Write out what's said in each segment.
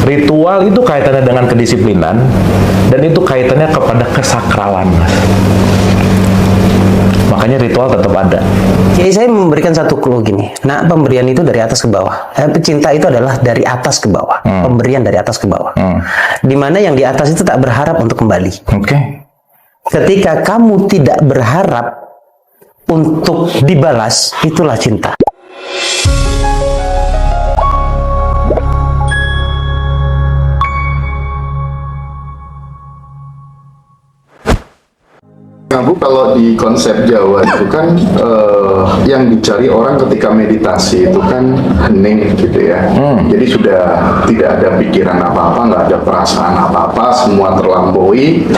Ritual itu kaitannya dengan kedisiplinan, dan itu kaitannya kepada kesakralan, Mas. Makanya ritual tetap ada. Jadi saya memberikan satu clue gini. Nah, pemberian itu dari atas ke bawah. Cinta itu adalah dari atas ke bawah. Pemberian dari atas ke bawah. Dimana yang di atas itu tak berharap untuk kembali. Oke. Ketika kamu tidak berharap untuk dibalas, itulah cinta. Bu, kalau di konsep Jawa itu kan yang dicari orang ketika meditasi itu kan hening gitu ya. Jadi sudah tidak ada pikiran apa-apa, nggak ada perasaan apa-apa, semua terlampaui.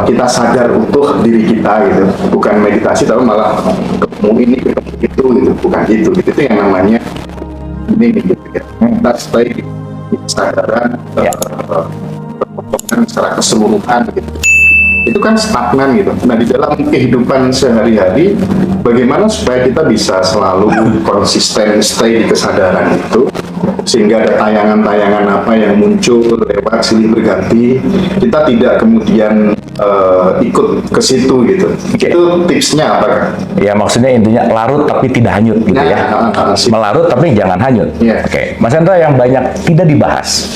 Kita sadar utuh diri kita gitu. Bukan meditasi tapi malah ketemu ini, ketemu itu gitu. Bukan itu. Gitu. Itu yang namanya hening gitu ya. Kita stay di kesadaran secara keseluruhan gitu. Itu kan stagnan gitu. Nah, di dalam kehidupan sehari-hari, bagaimana supaya kita bisa selalu konsisten stay di kesadaran itu, sehingga ada tayangan-tayangan apa yang muncul lewat silih berganti, kita tidak kemudian ikut ke situ gitu. Itu tipsnya apa, Kak? Ya, maksudnya intinya larut tapi tidak hanyut gitu ya. Melarut tapi jangan hanyut. Oke. Mas Hendra, yang banyak tidak dibahas,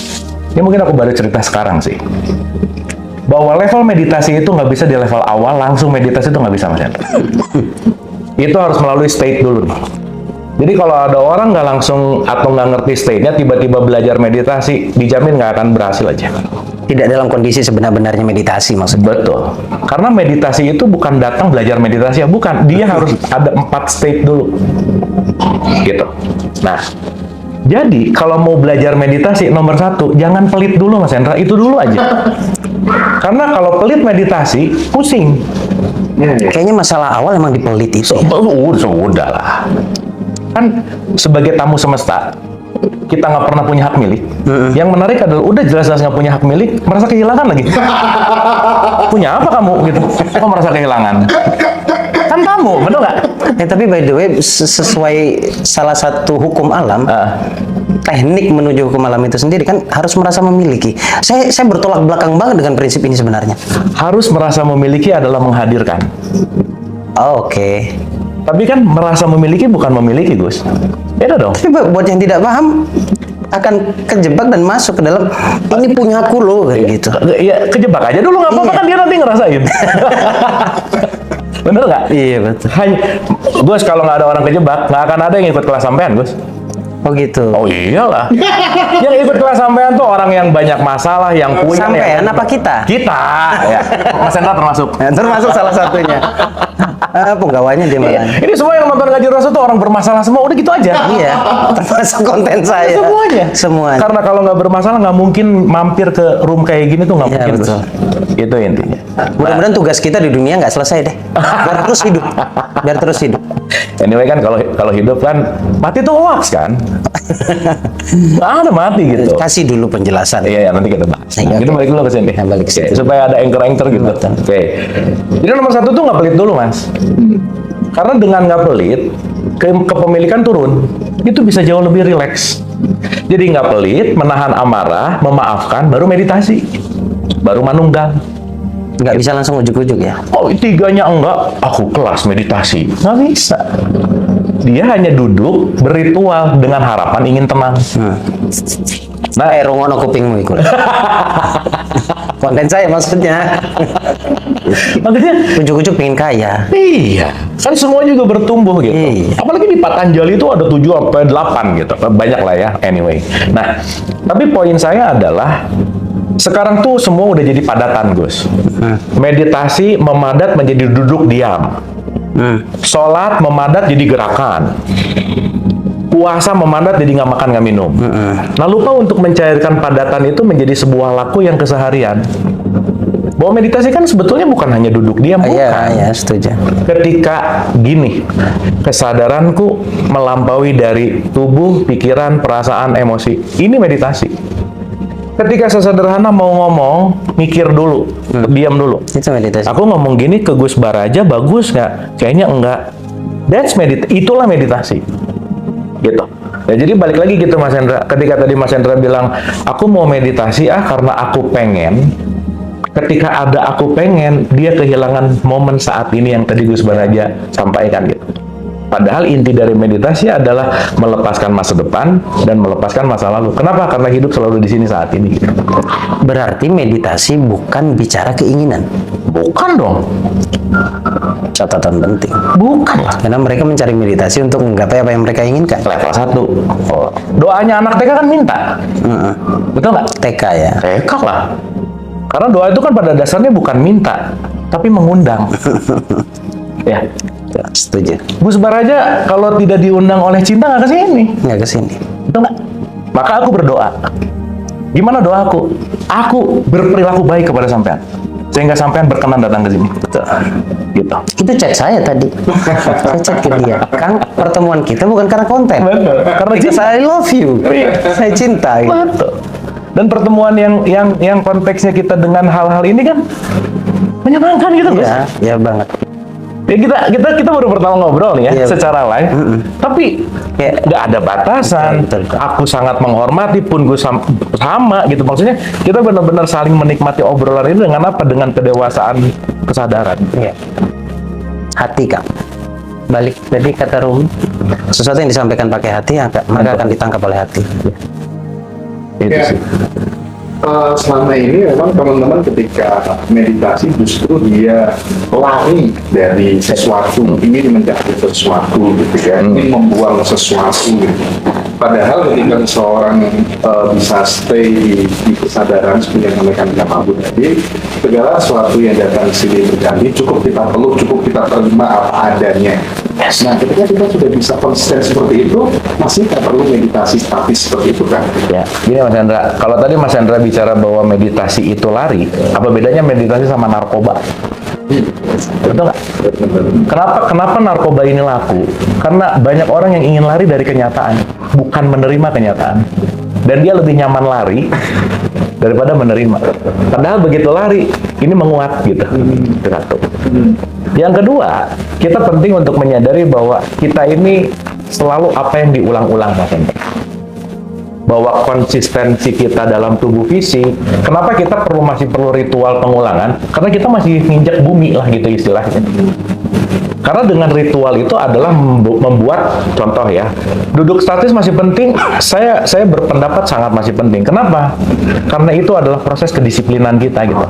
ini mungkin aku baru cerita sekarang sih, bahwa level meditasi itu nggak bisa di level awal, langsung meditasi itu nggak bisa, Mas Hendra. Itu harus melalui state dulu nih. Jadi kalau ada orang nggak langsung atau nggak ngerti state-nya, tiba-tiba belajar meditasi, dijamin nggak akan berhasil aja. Tidak dalam kondisi sebenar-benarnya meditasi maksudnya. Betul. Karena meditasi itu bukan datang belajar meditasi, ya bukan. Dia harus ada 4 state dulu. Gitu. Nah, jadi kalau mau belajar meditasi, nomor 1, jangan pelit dulu, Mas Hendra. Itu dulu aja. Karena kalau pelit meditasi, pusing. Kayaknya masalah awal emang dipelit itu. Sudah lah. Kan sebagai tamu semesta, kita nggak pernah punya hak milik. Yang menarik adalah udah jelas-jelas nggak punya hak milik, merasa kehilangan lagi. Punya apa kamu gitu? Kok merasa kehilangan? Kan tamu, betul nggak? Tapi by the way, sesuai salah satu hukum alam, teknik menuju hukum alam itu sendiri kan harus merasa memiliki. Saya bertolak belakang banget dengan prinsip ini sebenarnya. Harus merasa memiliki adalah menghadirkan. Oke. Tapi kan merasa memiliki bukan memiliki, Gus. Beda dong. Tapi buat yang tidak paham akan kejebak dan masuk ke dalam ini punya aku loh kayak gitu. Ya kejebak aja dulu, nggak apa-apa kan dia nanti ngerasain. Bener nggak? Iya betul. Gus, kalau nggak ada orang kejebak, nggak akan ada yang ikut kelas sampean, Gus. Oh gitu. Oh iyalah. Yang ikut kelas sampean tuh orang yang banyak masalah, yang punya. Sampean apa kita? Kita. Ya. Mas Hendra termasuk. Termasuk salah satunya. Penggawanya dia malah. Ini semua yang nonton Ngaji Rasul tuh orang bermasalah semua. Udah gitu aja. Iya. Termasuk konten saya. Semuanya. Karena kalau nggak bermasalah nggak mungkin mampir ke room kayak gini tuh nggak mungkin. Betul. Itu intinya. Mudah-mudahan tugas kita di dunia nggak selesai deh. Biar terus hidup. Biar terus hidup. Anyway kan kalau hidup kan mati tuh hoax kan. Ada mati gitu. Kasih dulu penjelasan. Iya, nanti kita bahas. Kita balik dulu ke sini. Balik ke sini. Supaya ada anchor gitu. Oke. Jadi nomor 1 tuh nggak pelit dulu, Mas. Karena dengan nggak pelit, kepemilikan turun. Itu bisa jauh lebih rileks. Jadi nggak pelit, menahan amarah, memaafkan, baru meditasi. Baru manunggal. Nggak bisa langsung ujuk-ujuk ya? Oh, 3-nya enggak, aku kelas meditasi. Nggak bisa. Dia hanya duduk, berritual, dengan harapan ingin tenang. Nah, rungono kupingmu ikut. Konten saya maksudnya. Maksudnya, ujuk-ujuk pengen kaya. Iya, kan semua juga bertumbuh gitu. Iya. Apalagi di Patanjali itu ada 7-8 gitu. Banyak lah ya, anyway. Nah, tapi poin saya adalah, sekarang tuh semua udah jadi padatan, Gus. Meditasi memadat menjadi duduk diam. Sholat memadat jadi gerakan. Puasa memadat jadi nggak makan nggak minum. Nah, lupa untuk mencairkan padatan itu menjadi sebuah laku yang keseharian. Bahwa meditasi kan sebetulnya bukan hanya duduk diam, bukan. Iya, setuju. Ketika gini, kesadaranku melampaui dari tubuh, pikiran, perasaan, emosi. Ini meditasi. Ketika sesederhana mau ngomong, mikir dulu, diam dulu. Itu meditasi. Aku ngomong gini ke Gus Baraja, bagus nggak? Kayaknya enggak. That's meditasi. Itulah meditasi. Gitu. Ya jadi balik lagi gitu Mas Hendra. Ketika tadi Mas Hendra bilang, aku mau meditasi karena aku pengen. Ketika ada aku pengen, dia kehilangan momen saat ini yang tadi Gus Baraja sampaikan gitu. Padahal inti dari meditasi adalah melepaskan masa depan dan melepaskan masa lalu. Kenapa? Karena hidup selalu di sini saat ini. Gitu. Berarti meditasi bukan bicara keinginan. Bukan dong. Catatan penting. Bukan lah. Karena mereka mencari meditasi untuk menggapai apa yang mereka inginkan. Level 1. Doanya anak TK kan minta. Betul nggak? TK ya. TK lah. Karena doa itu kan pada dasarnya bukan minta, tapi mengundang. Ya. Ya, setuju. Gus Baraja kalau tidak diundang oleh cinta nggak kesini. Nggak kesini. Betul nggak? Maka aku berdoa. Gimana doaku? Aku berperilaku baik kepada sampean. Sehingga sampean berkenan datang ke sini. Betul. Gitu. Itu chat saya tadi. Saya chat ke dia. Kang, pertemuan kita bukan karena konten. Betul. Karena Because I love you. Saya cinta. Betul. Dan pertemuan yang konteksnya kita dengan hal-hal ini kan menyenangkan gitu, Gus. Iya, ya banget. Ya kita baru pertama ngobrol nih ya, Iya, secara live. Tapi Kayak- nggak ada batasan. Betul, betul. Aku sangat menghormati pun gue sama gitu. Maksudnya kita benar-benar saling menikmati obrolan ini dengan apa? Dengan kedewasaan kesadaran. Iya. Hati, Kang. Balik tadi kata Rumi, sesuatu yang disampaikan pakai hati maka akan ditangkap oleh hati. Itu Ya. sih. Selama ini memang teman-teman ketika meditasi justru dia lari dari sesuatu, ingin mencari sesuatu gitu ya, ingin membuang sesuatu gitu. Padahal ketika seseorang bisa stay di kesadaran seperti yang mereka Abu tadi, segala sesuatu yang datang sini terjadi cukup kita peluk, cukup kita terima apa adanya. Nah, ketika kita sudah bisa konsisten seperti itu, masih tak perlu meditasi statis seperti itu kan? Ya, gini Mas Hendra. Kalau tadi Mas Hendra bicara bahwa meditasi itu lari, apa bedanya meditasi sama narkoba? Betul nggak? Kenapa narkoba ini laku? Karena banyak orang yang ingin lari dari kenyataan, bukan menerima kenyataan. Dan dia lebih nyaman lari daripada menerima. Padahal begitu lari, ini menguat gitu. Itu satu. Yang kedua, kita penting untuk menyadari bahwa kita ini selalu apa yang diulang-ulang, Mas Hendra. Bahwa konsistensi kita dalam tubuh fisik, kenapa kita masih perlu ritual pengulangan? Karena kita masih nginjak bumi lah gitu istilahnya. Karena dengan ritual itu adalah membuat contoh ya, duduk statis masih penting. Saya berpendapat sangat masih penting. Kenapa? Karena itu adalah proses kedisiplinan kita gitu.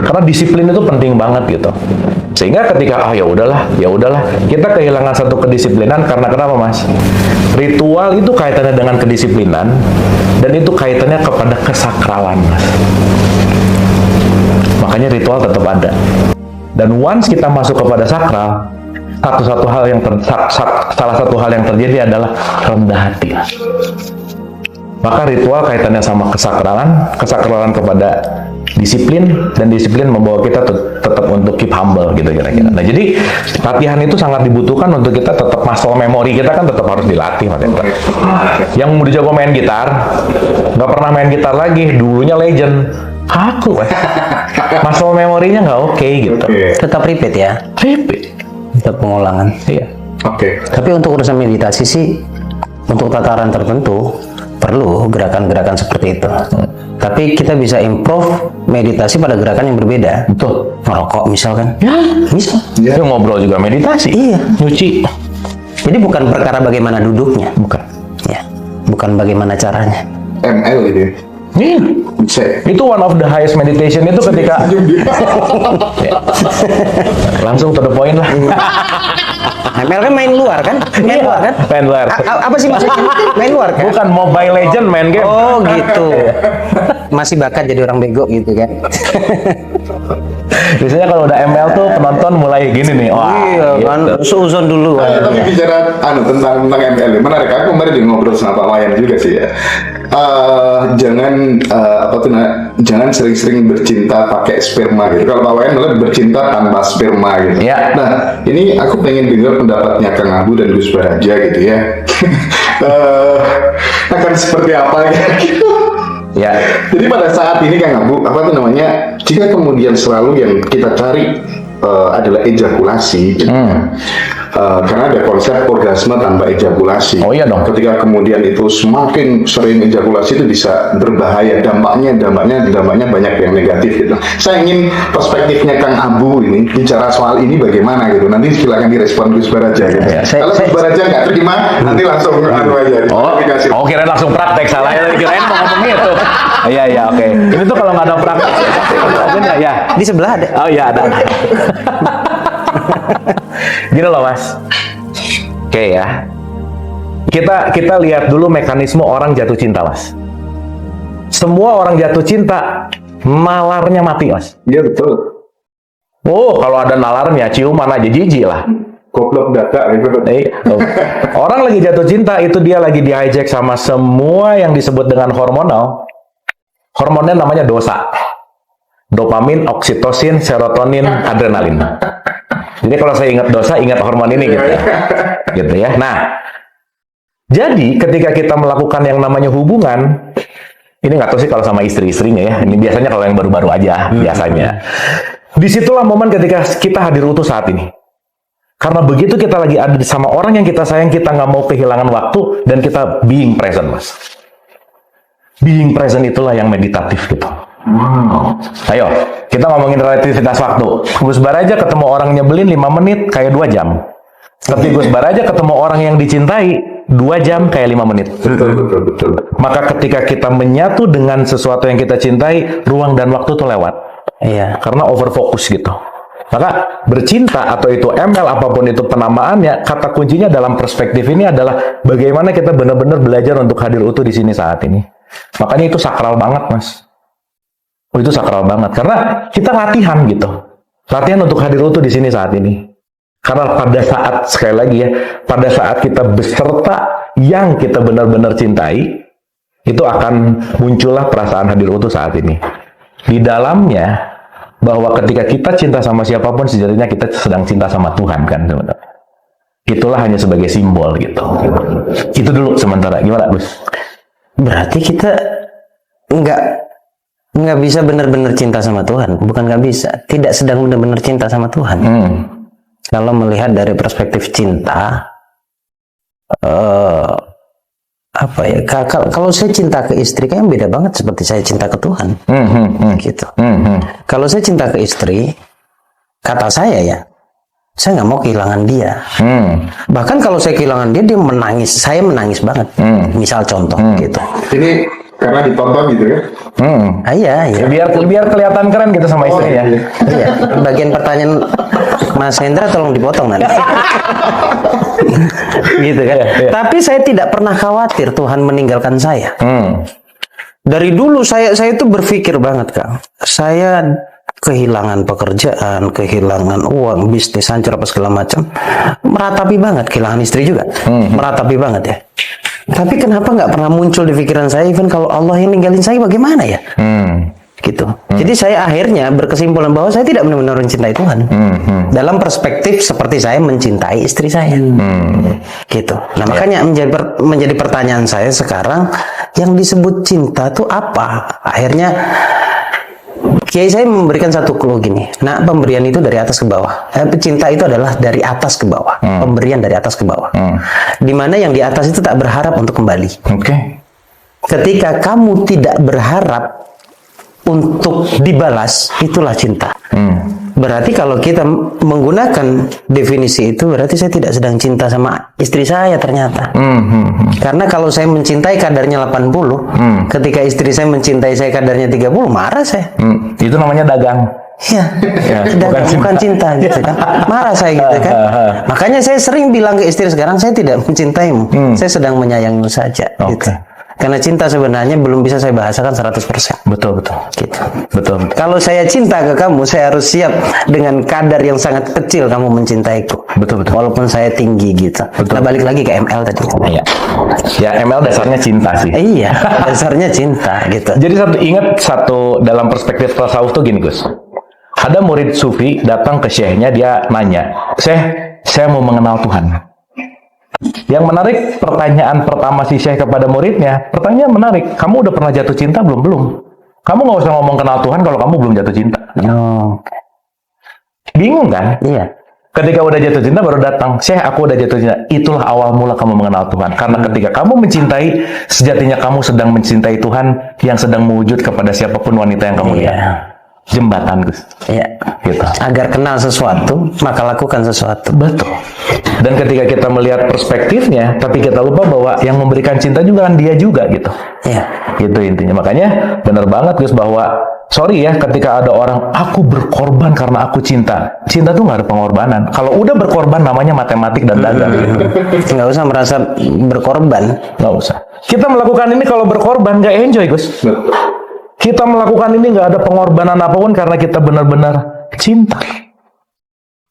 Karena disiplin itu penting banget gitu. Sehingga ketika ya udahlah, kita kehilangan satu kedisiplinan karena kenapa Mas? Ritual itu kaitannya dengan kedisiplinan dan itu kaitannya kepada kesakralan Mas. Makanya ritual tetap ada. Dan once kita masuk kepada sakral, salah satu hal yang terjadi adalah rendah hati. Maka ritual kaitannya sama kesakralan kepada disiplin, dan disiplin membawa kita tetap untuk keep humble gitu kira-kira. Nah jadi latihan itu sangat dibutuhkan untuk kita tetap muscle memory kita kan tetap harus dilatih Mas Hendra. Yang udah jago main gitar, nggak pernah main gitar lagi, dulunya legend. Aku, muscle memorinya nggak oke gitu. Tetap repeat ya. Repeat. Tetap pengulangan. Iya. Oke. Tapi untuk urusan meditasi sih, untuk tataran tertentu perlu gerakan-gerakan seperti itu. Tapi kita bisa improve meditasi pada gerakan yang berbeda. Betul. Merokok misalkan. Ya. Bisa. Ya. Ngobrol juga meditasi. Iya. Nyuci. Jadi bukan perkara bagaimana duduknya. Bukan. Ya. Bukan bagaimana caranya. ML gitu ya. Iya. Bisa ya? Itu one of the highest meditation itu ketika Ya. Langsung to the point lah. ML kan main luar kan? Main luar kan? Main luar. Apa sih maksudnya? Main luar kan? Bukan Mobile Legend main game. Oh gitu. Masih bakat jadi orang bego gitu kan? Biasanya kalau udah ML tuh penonton mulai gini nih. Wah. Iya kan, seuzon dulu. Tapi bicara tentang ML ini menarik. Aku kemarin juga ngobrol sama Pak Wayan juga sih ya. Jangan sering-sering bercinta pakai sperma gitu. Kalau Pak Wayan malah bercinta tanpa sperma gitu. Ya. Nah, ini aku pengen dengar pendapatnya Kang Abu dan Gus Baraja gitu ya. Akan seperti apa ya gitu. Ya. Jadi pada saat ini Kang Abu, jika kemudian selalu yang kita cari adalah ejakulasi, gitu, karena ada konsep orgasme tanpa ejakulasi. Oh iya dong. Ketika kemudian itu semakin sering ejakulasi itu bisa berbahaya, dampaknya banyak yang negatif gitu. Saya ingin perspektifnya Kang Abu ini bicara soal ini bagaimana gitu. Nanti silakan direspon Gus Baraja gitu. Ya, Kalau Gus Baraja nggak terima, nanti langsung aja. Oh, kirain langsung praktek, salah ya, kirain mau ngomong itu. Iya, oke. Ini tuh kalau nggak ada praktek, ya. Di sebelah ada. Oh iya ada. Gini loh Mas. Oke ya. Kita lihat dulu mekanisme orang jatuh cinta, Mas. Semua orang jatuh cinta nalarnya mati, Mas. Iya betul. Oh, kalau ada nalarnya ciuman aja jijik lah. Goblok data gitu. Orang lagi jatuh cinta itu dia lagi di hijack sama semua yang disebut dengan hormonal. Hormonnya namanya dosa. Dopamin, oksitosin, serotonin, adrenalin. Jadi kalau saya ingat dosa, ingat hormon ini gitu ya. Gitu ya. Nah, jadi ketika kita melakukan yang namanya hubungan, ini nggak tahu sih kalau sama istri-istrinya ya. Ini biasanya kalau yang baru-baru aja biasanya. Disitulah momen ketika kita hadir utuh saat ini. Karena begitu kita lagi ada sama orang yang kita sayang, kita nggak mau kehilangan waktu dan kita being present, Mas. Being present itulah yang meditatif gitu. Wow. Ayo, kita ngomongin relativitas waktu. Gus Baraja ketemu orang nyebelin 5 menit kayak 2 jam. Tapi Gus Baraja ketemu orang yang dicintai 2 jam kayak 5 menit. Betul. Maka ketika kita menyatu dengan sesuatu yang kita cintai, ruang dan waktu tuh lewat. Iya. Karena overfokus gitu. Maka bercinta atau itu ML apapun itu penamaannya, kata kuncinya dalam perspektif ini adalah bagaimana kita benar-benar belajar untuk hadir utuh di sini saat ini. Makanya itu sakral banget, Mas. Oh, itu sakral banget karena kita latihan gitu. Latihan untuk hadir utuh di sini saat ini. Karena pada saat sekali lagi ya, pada saat kita beserta yang kita benar-benar cintai, itu akan muncullah perasaan hadir utuh saat ini. Di dalamnya bahwa ketika kita cinta sama siapapun sejatinya kita sedang cinta sama Tuhan kan sebenarnya. Itulah hanya sebagai simbol gitu. Itu dulu sementara. Gimana, Gus? Berarti kita nggak bisa benar-benar cinta sama Tuhan. Bukan nggak bisa, tidak sedang benar-benar cinta sama Tuhan. Kalau melihat dari perspektif cinta, apa ya? Kalau saya cinta ke istri kan beda banget seperti saya cinta ke Tuhan. Gitu. Kalau saya cinta ke istri, kata saya ya, saya nggak mau kehilangan dia. Bahkan kalau saya kehilangan dia, dia menangis. Saya menangis banget. Misal contoh gitu. Ini karena ditonton gitu ya? Iya. Biar kelihatan keren gitu sama istrinya. Iya. Bagian pertanyaan Mas Hendra tolong dipotong nanti. Gitu kan. Iya. Tapi saya tidak pernah khawatir Tuhan meninggalkan saya. Dari dulu saya itu berpikir banget, Kang. Saya kehilangan pekerjaan, kehilangan uang, bisnis hancur apa segala macam, meratapi banget, kehilangan istri juga, meratapi banget ya. Tapi kenapa nggak pernah muncul di pikiran saya, even kalau Allah yang ninggalin saya bagaimana ya? Gitu. Jadi saya akhirnya berkesimpulan bahwa saya tidak benar-benar mencintai Tuhan. Dalam perspektif seperti saya mencintai istri saya. Gitu. Nah, makanya menjadi pertanyaan saya sekarang, yang disebut cinta itu apa? Akhirnya Kiai saya memberikan satu clue gini. Nah, pemberian itu dari atas ke bawah. Cinta itu adalah dari atas ke bawah. Pemberian dari atas ke bawah. Dimana yang di atas itu tak berharap untuk kembali. Ketika kamu tidak berharap untuk dibalas, itulah cinta. Berarti kalau kita menggunakan definisi itu, berarti saya tidak sedang cinta sama istri saya ternyata. Karena kalau saya mencintai kadarnya 80, ketika istri saya mencintai saya kadarnya 30, marah saya. Itu namanya dagang. Iya, bukan cinta gitu kan. Marah saya gitu kan. Makanya saya sering bilang ke istri sekarang, saya tidak mencintaimu. Saya sedang menyayangimu saja gitu. Karena cinta sebenarnya belum bisa saya bahasakan 100%. Betul. Gitu. Betul. Kalau saya cinta ke kamu, saya harus siap dengan kadar yang sangat kecil kamu mencintaiku. Betul. Walaupun saya tinggi gitu. Nah, balik lagi ke ML tadi. Iya. Ya, ML dasarnya cinta sih. Iya, dasarnya cinta gitu. Jadi ingat satu dalam perspektif tasawuf tuh gini, Gus. Ada murid sufi datang ke syekhnya, dia nanya, "Syekh, saya mau mengenal Tuhan." Yang menarik, pertanyaan pertama si Syekh kepada muridnya, pertanyaan menarik, kamu udah pernah jatuh cinta belum? Belum. Kamu nggak usah ngomong kenal Tuhan kalau kamu belum jatuh cinta. Bingung kan? Iya. Ketika udah jatuh cinta baru datang, Syekh aku udah jatuh cinta. Itulah awal mula kamu mengenal Tuhan. Karena ketika kamu mencintai, sejatinya kamu sedang mencintai Tuhan yang sedang mewujud kepada siapapun wanita yang kamu lihat. Jembatan, Gus. Iya. Gitu. Agar kenal sesuatu, maka lakukan sesuatu. Betul. Dan ketika kita melihat perspektifnya, tapi kita lupa bahwa yang memberikan cinta juga kan dia juga gitu. Iya. Gitu intinya. Makanya benar banget Gus bahwa sorry ya ketika ada orang aku berkorban karena aku cinta. Cinta tuh nggak ada pengorbanan. Kalau udah berkorban namanya matematik dan dagang. Nggak usah merasa berkorban. Nggak usah. Kita melakukan ini kalau berkorban nggak enjoy Gus. Kita melakukan ini nggak ada pengorbanan apapun karena kita benar-benar cinta.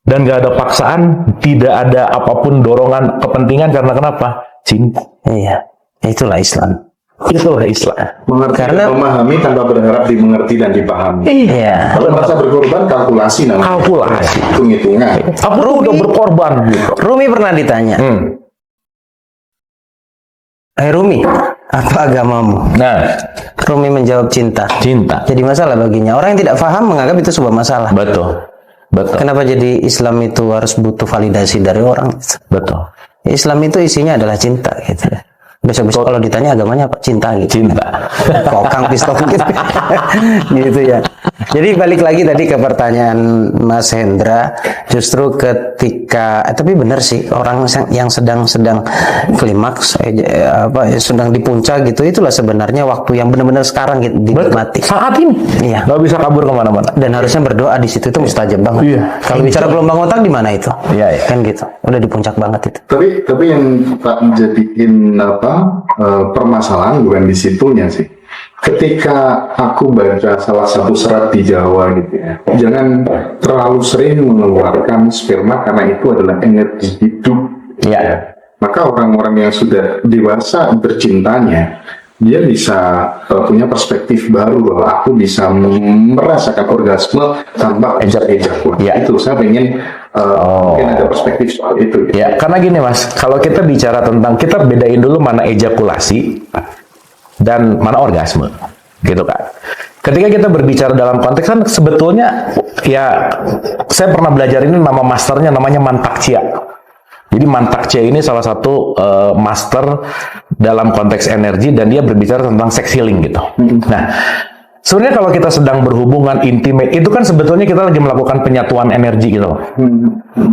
Dan nggak ada paksaan, tidak ada apapun dorongan kepentingan karena kenapa? Cinta. Iya. Itulah Islam. Itulah Islam. Mengerti dan memahami tanpa berharap dimengerti dan dipahami. Iya. Kalau merasa berkorban, kalkulasi namanya. Kalkulasi. Hitung-hitungan. Aku tuh udah berkorban gitu. Rumi pernah ditanya, "Hai Rumi, apa agamamu?" Nah, Rumi menjawab cinta. cinta. Jadi masalah baginya. Orang yang tidak paham menganggap itu sebuah masalah. Betul. Betul. Kenapa jadi Islam itu harus butuh validasi dari orang? Betul. Islam itu isinya adalah cinta gitu. Besok-besok kalau ditanya agamanya apa? Cinta gitu. Cinta. Kokang pistol gitu. Gitu ya. Jadi balik lagi tadi ke pertanyaan Mas Hendra, justru ketika tapi benar sih orang yang sedang klimaks sedang di puncak gitu, itulah sebenarnya waktu yang benar-benar sekarang gitu, dinikmati. Saat ini. Iya. Nggak bisa kabur kemana-mana. Dan harusnya berdoa di situ itu mustajab banget. Iya. Kalau bicara gelombang otak di mana itu? Iya, iya. Kan gitu. Udah di puncak banget itu. Tapi yang tak jadiin permasalahan bukan di situnya sih. Ketika aku baca salah satu serat di Jawa gitu ya, jangan terlalu sering mengeluarkan sperma karena itu adalah energi hidup. Iya. Maka orang-orang yang sudah dewasa bercintanya, dia bisa punya perspektif baru bahwa aku bisa merasakan orgasme tanpa ejakulasi. Ya. Itu saya pengen mungkin ada perspektif soal itu. Ya, karena gini Mas, kalau kita bicara tentang, kita bedain dulu mana ejakulasi dan mana orgasme, gitu kan. Ketika kita berbicara dalam konteks kan sebetulnya, ya saya pernah belajar ini nama masternya namanya Mantakcia. Jadi Mantakcia ini salah satu master dalam konteks energi dan dia berbicara tentang sex healing gitu. Nah, sebenarnya kalau kita sedang berhubungan intimate, itu kan sebetulnya kita lagi melakukan penyatuan energi gitu loh.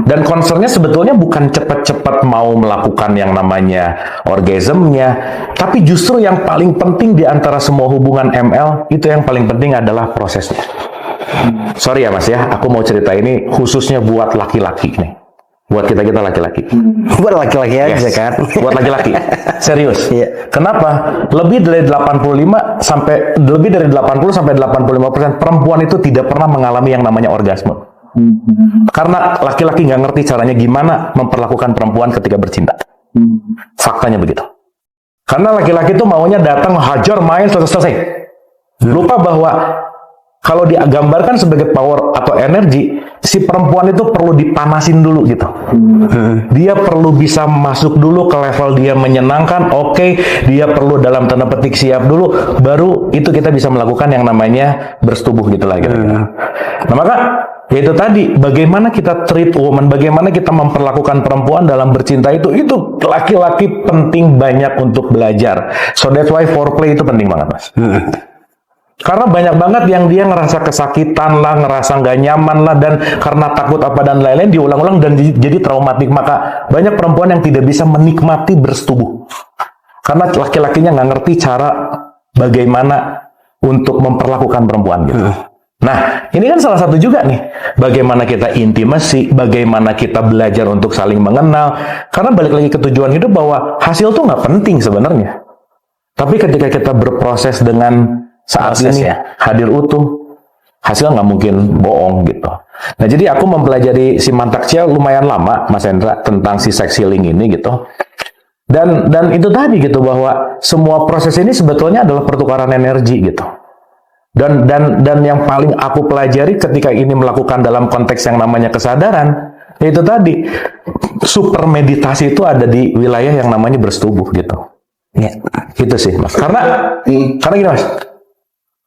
Dan concernnya sebetulnya bukan cepat-cepat mau melakukan yang namanya orgasmnya, tapi justru yang paling penting di antara semua hubungan ML, itu yang paling penting adalah prosesnya. Sorry ya Mas ya, aku mau cerita ini khususnya buat laki-laki nih. Buat kita laki-laki. Buat laki-laki aja Yes. kan. Buat laki-laki. Serius. Iya. Kenapa? Lebih dari 80 sampai 85% perempuan itu tidak pernah mengalami yang namanya orgasme. Karena laki-laki nggak ngerti caranya gimana memperlakukan perempuan ketika bercinta. Faktanya begitu. Karena laki-laki itu maunya datang, hajar, main, selesai. Lupa bahwa kalau digambarkan sebagai power atau energi, si perempuan itu perlu dipanasin dulu gitu. Dia perlu bisa masuk dulu ke level dia menyenangkan, oke, dia perlu dalam tanda petik siap dulu, baru itu kita bisa melakukan yang namanya bersetubuh gitu lah gitu. Nah maka itu tadi, bagaimana kita treat woman, bagaimana kita memperlakukan perempuan dalam bercinta itu laki-laki penting banyak untuk belajar. So that's why foreplay itu penting banget Mas. Karena banyak banget yang dia ngerasa kesakitan lah, ngerasa nggak nyaman lah, dan karena takut apa dan lain-lain diulang-ulang dan jadi traumatik. Maka banyak perempuan yang tidak bisa menikmati bersetubuh. Karena laki-lakinya nggak ngerti cara bagaimana untuk memperlakukan perempuan gitu. Nah, ini kan salah satu juga nih. Bagaimana kita intimasi, bagaimana kita belajar untuk saling mengenal. Karena balik lagi ke tujuan hidup bahwa hasil tuh nggak penting sebenarnya. Tapi ketika kita berproses dengan saat proses ini ya. hadir utuh, hasil nggak mungkin bohong gitu. Nah jadi aku mempelajari si Mantakcia lumayan lama Mas Hendra tentang si sex healing ini gitu. Dan itu tadi gitu bahwa semua proses ini sebetulnya adalah pertukaran energi gitu. Dan yang paling aku pelajari ketika ini melakukan dalam konteks yang namanya kesadaran, itu tadi super meditasi itu ada di wilayah yang namanya bersetubuh gitu. Ya. Itu sih Mas. Karena gini Mas.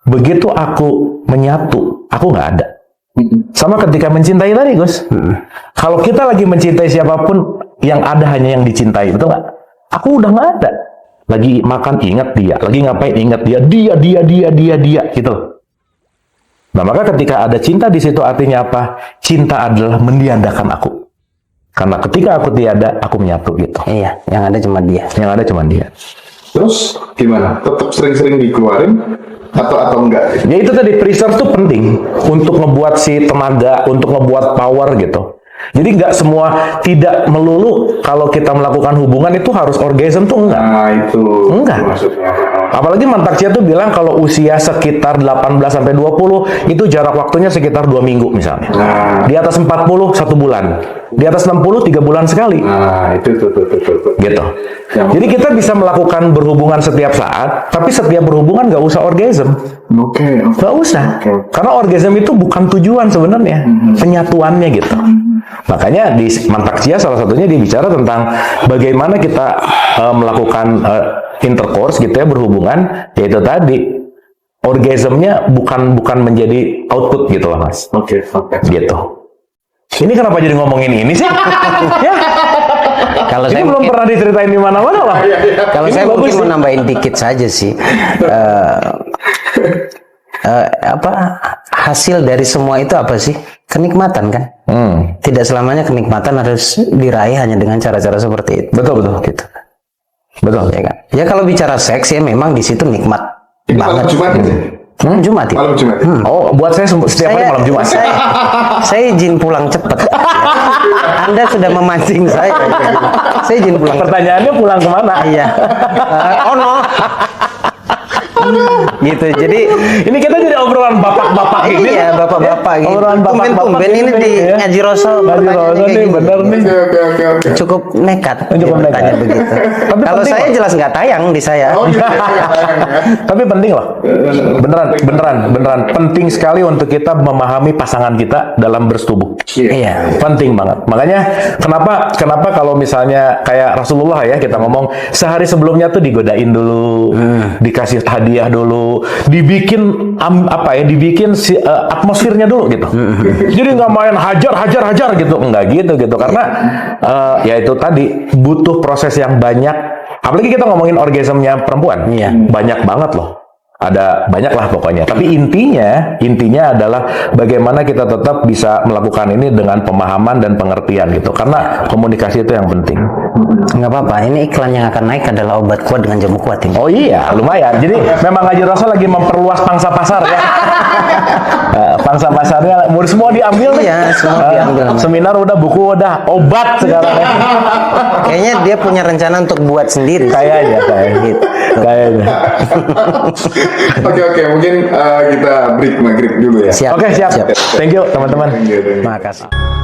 Begitu aku menyatu, aku nggak ada. Sama ketika mencintai tadi, Gus. Kalau kita lagi mencintai siapapun, yang ada hanya yang dicintai, betul nggak? Aku udah nggak ada. Lagi makan ingat dia, lagi ngapain ingat dia, gitu. Nah, maka ketika ada cinta di situ artinya apa? Cinta adalah meniadakan aku. Karena ketika aku tiada, aku menyatu gitu. Iya, yang ada cuma dia. Yang ada cuma dia. Terus gimana? Tetap sering-sering dikeluarin atau enggak? Ya itu tadi, preserve tuh penting untuk ngebuat si tenaga, untuk ngebuat power gitu. Jadi nggak semua, tidak melulu kalau kita melakukan hubungan itu harus orgasm tuh enggak. Nah, itu Enggak. maksudnya. Apalagi Mantakcia tuh bilang kalau usia sekitar 18 sampai 20 itu jarak waktunya sekitar 2 minggu misalnya. Nah. Di atas 40 1 bulan. Di atas 60 3 bulan sekali. Nah, itu tuh. Gitu. Yang- Jadi kita bisa melakukan berhubungan setiap saat, tapi setiap berhubungan nggak usah orgasm. Oke. Nggak usah. Oke. Karena orgasm itu bukan tujuan sebenarnya, penyatuannya gitu. Makanya di Mantakcia salah satunya dia bicara tentang bagaimana kita melakukan intercourse gitu ya, berhubungan, yaitu tadi orgasmnya bukan menjadi output gitu loh, Mas. Oke. Gitu. Ini kenapa jadi ngomongin ini sih? Ya. Kalau Ini saya belum mungkin, pernah diceritain di mana-mana loh. kalau Ini saya bagus mungkin sih. mau nambahin dikit saja sih. Apa hasil dari semua itu apa sih? Kenikmatan kan? Tidak selamanya kenikmatan harus diraih hanya dengan cara-cara seperti itu. Betul. Gitu. Betul. Ya kan? Ya kalau bicara seks ya memang di situ nikmat Ini malam banget. Jumat ya? Jumat ya? Malam Jumat. Oh, buat saya setiap hari malam Jumat. Saya izin pulang cepat. Anda sudah memancing saya. Saya izin pulang. Pertanyaannya pulang kemana? Iya. Oh no. Gitu. Jadi Ini kita jadi obrolan bapak-bapak ini. iya bapak-bapak gitu. Obrolan bapak-bapak Tumben ini di ya. Ngaji Rasul Ngaji pertanyaannya Rasul kayak nih, gini. bener nih. Oke. Cukup nekat. Cukup dia nekat. bertanya begitu. Tapi Kalau penting saya loh. jelas nggak tayang di saya. Oh iya. Tapi penting loh. Beneran. Penting sekali untuk kita memahami pasangan kita dalam bersetubuh. Iya. Penting banget. Makanya kenapa kalau misalnya kayak Rasulullah ya, kita ngomong sehari sebelumnya tuh digodain dulu, dikasih hadiah dulu, dibikin dibikin atmosfernya dulu gitu. Jadi nggak main hajar gitu, enggak gitu karena ya itu tadi butuh proses yang banyak. Apalagi kita ngomongin orgasmnya perempuan, Iya. banyak banget loh. Ada banyak lah pokoknya. Tapi intinya adalah bagaimana kita tetap bisa melakukan ini dengan pemahaman dan pengertian gitu. Karena komunikasi itu yang penting. Nggak apa-apa. Ini iklan yang akan naik adalah obat kuat dengan jamu kuat ini. Oh iya, lumayan. Jadi memang Ngaji Rasul lagi memperluas pangsa pasar ya. Pangsa pasarnya semua diambil nih. Iya, semua diambil. Seminar udah, buku udah, obat sekarang ya. Kayaknya dia punya rencana untuk buat sendiri. Kayaknya. Gitu. Kayaknya. Oke, mungkin kita break maghrib dulu ya. Siap. Oke, siap. Thank you teman-teman. Thank you. Makasih.